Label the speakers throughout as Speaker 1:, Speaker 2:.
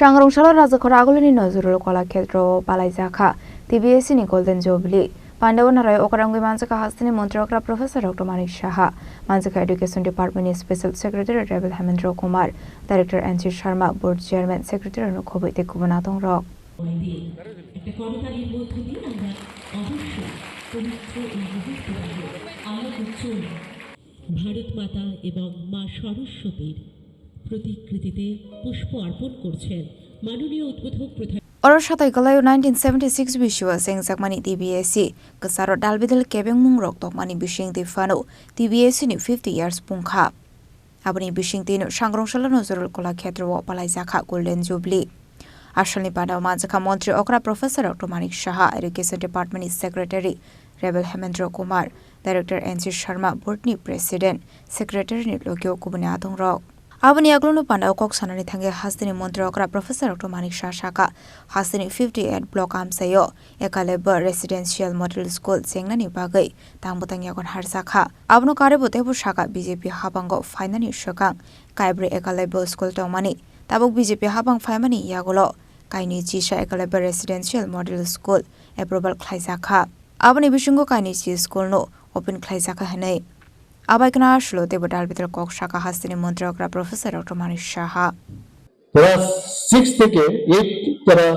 Speaker 1: Shangrongshalo Razakora Agulini Nozuru Kolakedro Balaizaka, TBS ni Golden Jubilee. Pandavanara Okarangwi Manzaka Hastini Montrokra Professor Dr. Manik Shaha, Manzaka Education Department Special Secretary Rebel Hemendra Kumar, Director N.C. Sharma, Board Chairman Secretary Nukobi Kubanatong Rock.
Speaker 2: Bharat মাতা এবং মা সরস্বতীর প্রতিকৃতিতে পুষ্প অর্পণ করছেন মাননীয় উদ্বোধক প্রধান
Speaker 1: Oroshatai Kalayo 1976 Bishua Seng Sakmani TBSC Kasaro Dalbidal Kebeng Mungrok Tokmani Bishing de Fano TBSC ni 50 years Pungka Abani Bishing Tino Shangrongshalo Nozurul Kola Kedro Palaizaka Golden Jubilee Ashalni Pada Manzaka Montri Okra Professor Dr. Manik Shaha Education Department Secretary Rebel Hemendra Kumar Director N.C. Sharma Boardni President Secretary Lokyo Kubanatong Rock Abani Aglono Panda Okok Sanani Thange Hastini Montri Okra Professor Dr. Manik Shashaka Hastini 58 Block Amsayo Ekaleba Residential Model School Sengnani Bagai Tambutang Yakon Harsaka Abno Karebote Shaka BJP Habango Finani Shakang Kaibre Ekaleba School Tomani Tabuk BJP Habang Famani Yagolo Kaini Jisha Ekaleba Residential Model School Approval Klaisaka Abani Bishungo Kaini School no Open Klaisaka Hane Abakana Shlo Debodal Bitter Kok Shaka Hastini Montrokra Professor Dr. Manik Shaha.
Speaker 3: Class 6 থেকে 8 তারা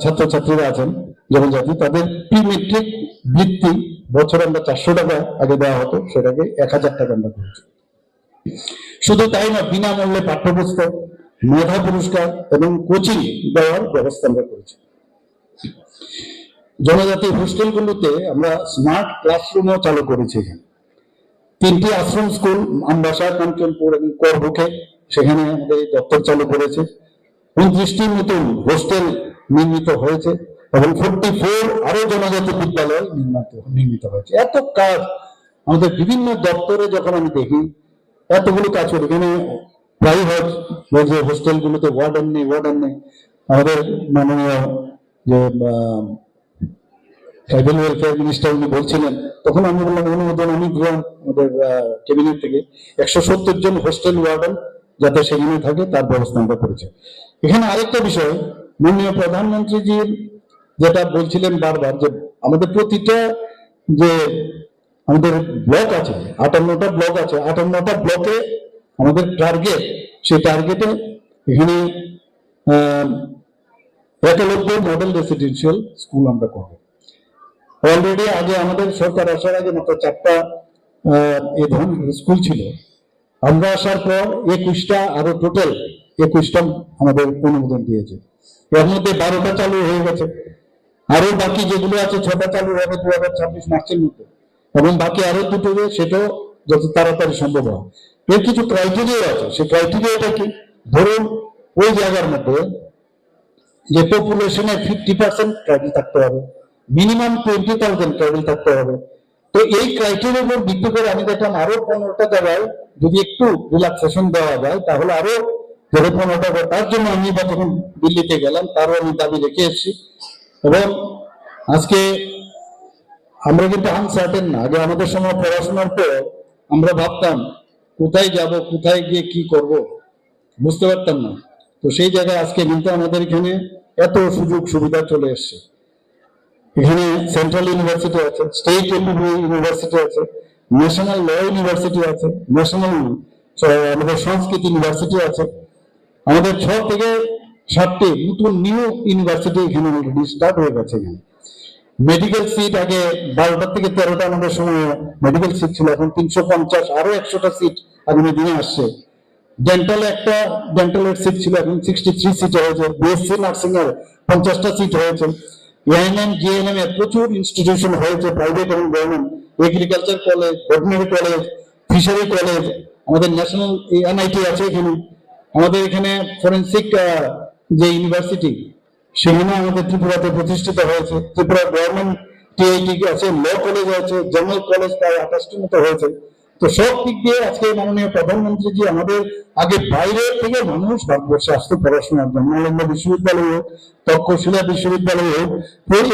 Speaker 3: ছাত্রছাত্রীরা আছেন যেমন জাতি তাদের pre metric বৃত্তি বছরে আমরা 400 টাকা আগে দেওয়া হতো সেটাকে 1000 টাকা আমরা করেছি শুধু তাই না বিনামূল্যে পাঠ্যপুস্তক মেধা পুরস্কার এবং কোচিং দেওয়ার ব্যবস্থা আমরা করেছি জনজাতি হোস্টেলগুলোতে আমরা স্মার্ট ক্লাসরুমও চালু করেছি তিনটি আশ্রম স্কুল আমবাসা কাঞ্চনপুর এবং করবুকে সেখানে আমাদের দপ্তর চালু করেছে 29টি নতুন হোস্টেল নির্মিত হয়েছে এবং 44 আরো জনজাতি বিদ্যালয় নির্মিত হয়েছে এত কাজ আমাদের বিভিন্ন দপ্তরে যখন আমি দেখি এতগুলো কাজ করে এখানে প্রাইভেট যে হোস্টেলগুলোতে ওয়ার্ডেন নেই আমাদের মাননীয় যে ট্রাইবাল ওয়েলফেয়ার মিনিস্টার উনি বলছিলেন তখন আমি বললাম অনুমোদন আমি দিলাম আমাদের ক্যাবিনেট থেকে 170 জন হোস্টেল ওয়ার্ডেন যাতে সেখানে থাকে তার ব্যবস্থা আমরা করেছি এখানে আরেকটা বিষয় মাননীয় প্রধানমন্ত্রীজির যেটা বলছিলেন বারবার যে আমাদের প্রতিটা যে আমাদের ব্লক আছে 58টা ব্লক আছে 58টা ব্লকে আমাদের টার্গেট সেই টার্গেটে এখানে একলব্য মডেল রেসিডেন্সিয়াল স্কুল আমরা করব অলরেডি আগে আমাদের সরকার আসার আগে মাত্র 4টা এই ধরনের স্কুল ছিল আমরা আসার পর 21টা আরো টোটাল 21টা আমাদের অনুমোদন দিয়েছে এর মধ্যে 12টা চালু হয়ে গেছে আরো বাকি যেগুলো আছে 6টা চালু হবে 2026 মার্চের মধ্যে এবং বাকি আরো দুটো সেটাও যত তাড়াতাড়ি সম্ভব হয় এর কিছু ক্রাইটেরিয়া আছে সেই ক্রাইটেরিয়াটা কি ধরুন ওই জায়গার মধ্যে যে পপুলেশনের 50% ট্রাইবেল থাকতে হবে মিনিমাম 20,000 ট্রাইবেল থাকতে হবে তো এই ক্রাইটেরিয়ার উপর ভিত্তি করে আমি দেখলাম আরো 15টা জায়গায় যদি একটু রিল্যাক্সেশন দেওয়া যায় তাহলে আরো 15টা তার জন্য আমি যখন দিল্লিতে গেলাম তারও আমি দাবি রেখে এসেছি এবং আজকে আমরা কিন্তু আনসার্টেন না আগে আমাদের সময় পড়াশোনার পর আমরা ভাবতাম কোথায় যাব কোথায় গিয়ে কি করব বুঝতে পারতাম না তো সেই জায়গায় আজকে কিন্তু আমাদের এখানে এত সুযোগ সুবিধা চলে এসেছে এখানে সেন্ট্রাল ইউনিভার্সিটি আছে স্টেট ইউনিভার্সিটি আছে ন্যাশনাল ল ইউনিভার্সিটি আছে ন্যাশনাল আমাদের সংস্কৃত ইউনিভার্সিটি আছে আমাদের 6 থেকে 7টি নতুন নিউ ইউনিভার্সিটি এখানে অলরেডি স্টার্ট হয়ে গেছে এখানে মেডিকেল সিট আগে 12টা থেকে 13টা আমাদের সময় মেডিকেল সিট ছিল এখন 350 আরো 100টা সিট আগামী দিনে আসছে ডেন্টালের সিট ছিল এখন 63 সিট হয়েছে বিএসসি নার্সিং এর 50টা সিট হয়েছে এএনএম জিএনএম এর প্রচুর ইনস্টিটিউশন হয়েছে প্রাইভেট এবং government agriculture college veterinary college fishery college আমাদের ন্যাশনাল এনআইটি আছে এখানে আমাদের এখানে ফরেনসিক যে ইউনিভার্সিটি সেখানে আমাদের ত্রিপুরাতে প্রতিষ্ঠিত হয়েছে ত্রিপুরা গভর্নমেন্ট টিআইটি আছে ল কলেজ আছে জেনারেল কলেজ প্রায় 28টির মতো হয়েছে তো সব দিক দিয়ে আজকে মাননীয় প্রধানমন্ত্রীজি আমাদের আগে বাইরে থেকে মানুষ ভারতবর্ষে আসতে পড়াশোনার জন্য নালন্দা বিশ্ববিদ্যালয় হোক তক্ষশিলা বিশ্ববিদ্যালয় হোক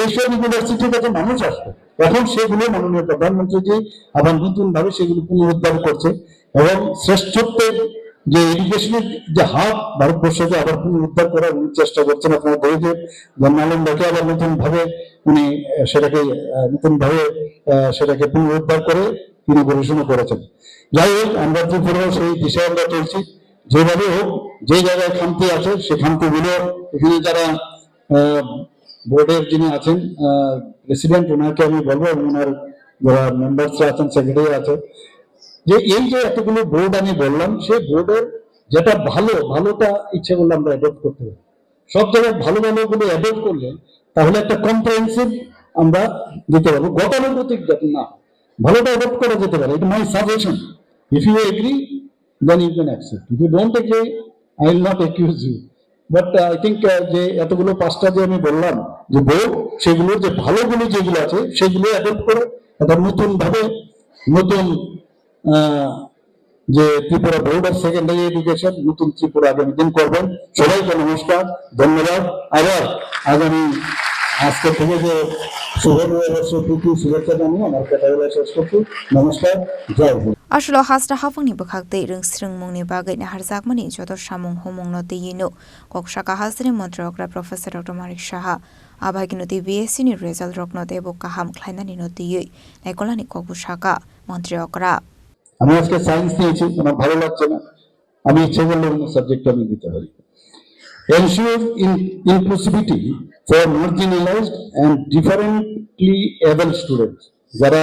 Speaker 3: এইসব ইউনিভার্সিটির কাছে মানুষ আসবে এখন সেগুলো মাননীয় প্রধানমন্ত্রীজি আবার নতুন ভাবে সেগুলো পুনরুদ্ধার করছে এবং শ্রেষ্ঠত্বের যে এডুকেশনের যে হাব ভারতবর্ষকে আবার পুনরুদ্ধার করার উনি চেষ্টা করছেন। আপনারা দেখেছেন নালন্দাকে আবার নতুন ভাবে উনি সেটাকে নতুন ভাবে সেটাকে পুনরুদ্ধার করে তিনি গবেষণা করেছেন। যাই হোক, আমরা ত্রিপুরাও সেই দিশায় আমরা চলছি। যেভাবে হোক, যে জায়গায় খামতি আছে সে খামতিগুলো এখানে যারা বোর্ডের যিনি আছেন প্রেসিডেন্ট, ওনাকে আমি বলবো, এবং ওনার যারা মেম্বার্সরা আছেন, সেক্রেটারি আছে, যে এই যে এতগুলো বোর্ড আমি বললাম, সেই বোর্ডের যেটা ভালোটা ইচ্ছে করলে আমরা অ্যাডপ্ট করতে পারি। সব জায়গায় ভালো গুলো অ্যাডপ্ট করলে তাহলে একটা কম্প্রিহেন্সিভ আমরা দিতে পারবো, গতানুগতিক যাতে না, ভালোটা অ্যাডপ্ট করা যেতে পারে। এটা my suggestion. If you agree then you can accept, if you don't agree I will not accuse you. But I think যে এতগুলো 5টা যে আমি বললাম যে বোর্ড, সেগুলোর যে ভালোগুলো যেগুলো আছে সেগুলো অ্যাডপ্ট করে একটা নতুন ভাবে নতুন যে Tripura board of secondary education, নতুন ত্রিপুরা আগামী দিন করবেন। সবাইকে নমস্কার, ধন্যবাদ। আবার আগামী আজকে থেকে যে শুভ নববর্ষ প্রীতি শুভেচ্ছা জানিয়ে আমার কথাগুলো শেষ করছি। নমস্কার, জয় Hind.
Speaker 1: Ashlo hasra hafangni bakhakte ringsring mungni bagai na harjakmani jotor samung homong no teyino kokshaka hasre montrokra Professor Dr. Marik Shaha abhagino TBSC ni result rokno debo kaham khlainani no teyoi naikolani kokbushaka মন্ত্রী okra
Speaker 3: আমি আজকে science নিয়েছি, আমার ভালো লাগছে না, আমি ইচ্ছে করলে অন্য সাবজেক্ট আমি দিতে পারি। Ensure inclusivity for marginalized and differently able students, যারা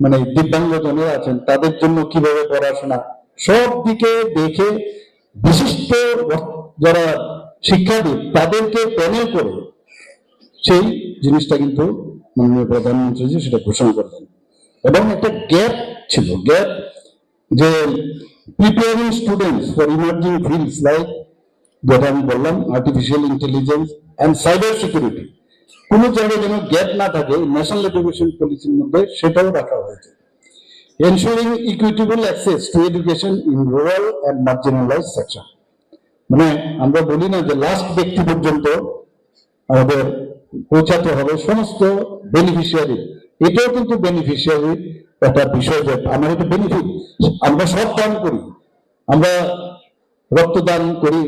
Speaker 3: মানে দিব্যাঙ্গ জনেরা আছেন তাদের জন্য কিভাবে পড়াশোনা, সব দিকে দেখে বিশিষ্ট যারা শিক্ষাবিদ তাদেরকে প্যানেল করে সেই জিনিসটা কিন্তু মাননীয় প্রধানমন্ত্রী সেটা ঘোষণা করবেন। এবং একটা গ্যাপ ছিল, গ্যাপ যে preparing students for emerging fields like, যেটা আমি বললাম artificial intelligence and cyber security, কোনো জায়গায় যেন গ্যাপ না থাকে ন্যাশনাল এডুকেশন পলিসির মধ্যে, সেটাও রাখা হয়েছে। Ensuring equitable access to education in rural and marginalised section, মানে আমরা বলি না যে লাস্ট ব্যক্তি পর্যন্ত আমাদের পৌঁছাতে হবে, সমস্ত বেনিফিশিয়ারি, এটাও কিন্তু বেনিফিশিয়ারি একটা বিষয়। যে আমার এটা বেনিফিট, আমরা সব দান করি, আমরা রক্তদান করি,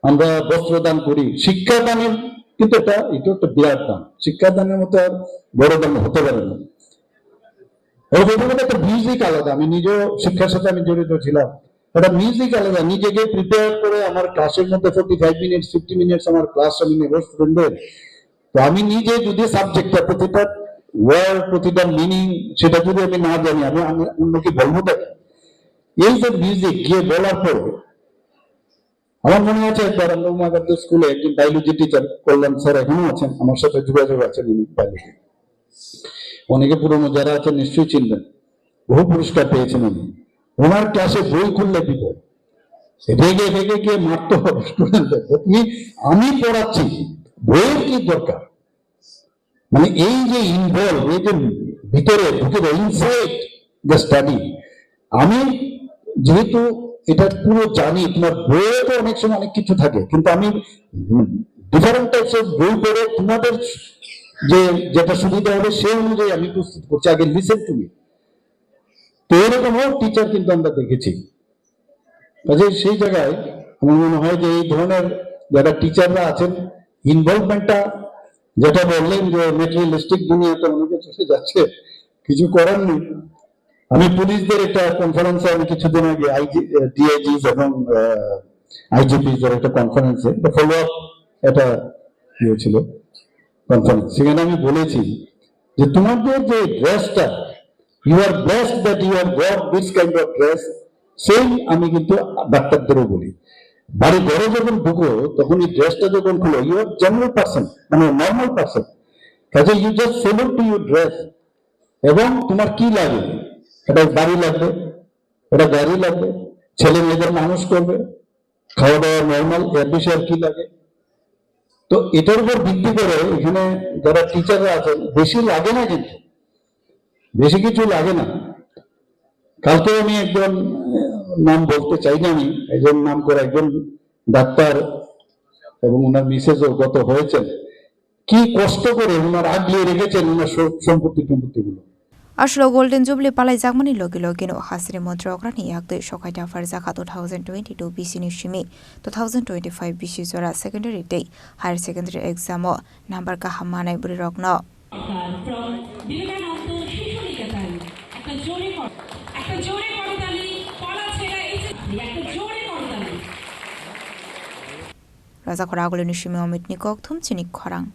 Speaker 3: আমরা বস্ত্রদান করি, শিক্ষাদানের কিন্তু এটা একটা বিরাট দান। শিক্ষাদানের মতো আর বড় দান হতে পারে না। একটা মিউজিক আলাদা, আমি নিজেও শিক্ষার সাথে আমি জড়িত ছিলাম, একটা মিউজিক আলাদা। নিজেকে প্রিপেয়ার করে আমার ক্লাসের মধ্যে 45 মিনিট 50 মিনিটস আমার ক্লাস আমি নেব স্টুডেন্টদের, তো আমি নিজে যদি সাবজেক্টটা প্রতিটা ওয়ার্ড প্রতিটা মিনিং সেটা যদি আমি না জানি, আমি অন্যকে বলবো তাকে। এই যে মিউজিক গিয়ে বলার পর আমার মনে আছে একবার আমরা উমাগান্ধী স্কুলে একজন বায়োলজি টিচার কল্যাণ স্যার এখনো আছেন, আমার সাথে যোগাযোগ আছেন, উনি বায়োলজি, অনেকে পুরনো যারা আছেন নিশ্চয়ই চিনবেন, বহু পুরস্কার পেয়েছেন উনি। ওনার ক্লাসে বই খুললে বিপদ, রেগে রেগে গিয়ে মারতে হবে স্টুডেন্টদের, তুমি আমি পড়াচ্ছি, বইয়ের কি দরকার, মানে এই যে ইনভলভ, এই যে ভিতরে ঢুকে ইনসাইড দ্য স্টাডি, আমি যেহেতু এটা পুরো জানি, তোমার বইয়ে তো অনেক সময় অনেক কিছু থাকে, কিন্তু আমি ডিফারেন্ট টাইপস অফ বই পড়ে তোমাদের যে যেটা সুবিধা হবে সেই অনুযায়ী আমি প্রস্তুত করছি, আগে লিসেন টু মি। তো এরকমও টিচার কিন্তু আমরা দেখেছি। কাজে সেই জায়গায় আমার মনে হয় যে এই ধরনের যারা টিচাররা আছেন, ইনভলভমেন্টটা যেটা বললেন যে মেটেরিয়ালিস্টিক দুনিয়াতে অনেকে চলে যাচ্ছে, কিছু করার নেই। আমি পুলিশদের একটা কনফারেন্সে আমি কিছুদিন আগে ডিআইজি এবং আইজিপি একটা কনফারেন্সে ফলো আপ একটা ইয়ে ছিল কনফারেন্স, সেখানে আমি বলেছি যে তোমাদের যে ড্রেসটা, you are blessed that you are got this kind of dress. সেই আমি কিন্তু ডাক্তারদেরও বলি, বাড়ি ঘরে যখন ঢুকো তখন এই ড্রেসটা যখন খুলো, ইউ আর জেনারেল পার্সন, মানে নর্মাল পার্সন, কাজে you just salute to your dress. এবং তোমার কি লাগে, এটা বাড়ি লাগবে, এটা গাড়ি লাগবে, ছেলে মেয়েদের মানুষ করবে, খাওয়া দাওয়া নর্মাল, এর বিষয়ে কি লাগে। তো এটার উপর ভিত্তি করে এখানে যারা টিচাররা আছেন, বেশি লাগে না, কিন্তু বেশি কিছু লাগে না। কালকে আমি একজন নাম বলতে চাই না, আমি একজন নাম করে একজন ডাক্তার এবং ওনার মিসেসও গত হয়েছেন, কি কষ্ট করে ওনার আগলিয়ে রেখেছেন ওনার সম্পত্তি গুলো।
Speaker 1: Ashlo Golden Jubilee palai jakmani logi logino hasri montrokrani yakte sokaita farjaka 2022 BC ni shimi 2025 BC jora secondary day higher secondary exam o number ka hamanai buri rokno Raja Khoraguli ni shimi omit nikok thum chini khorang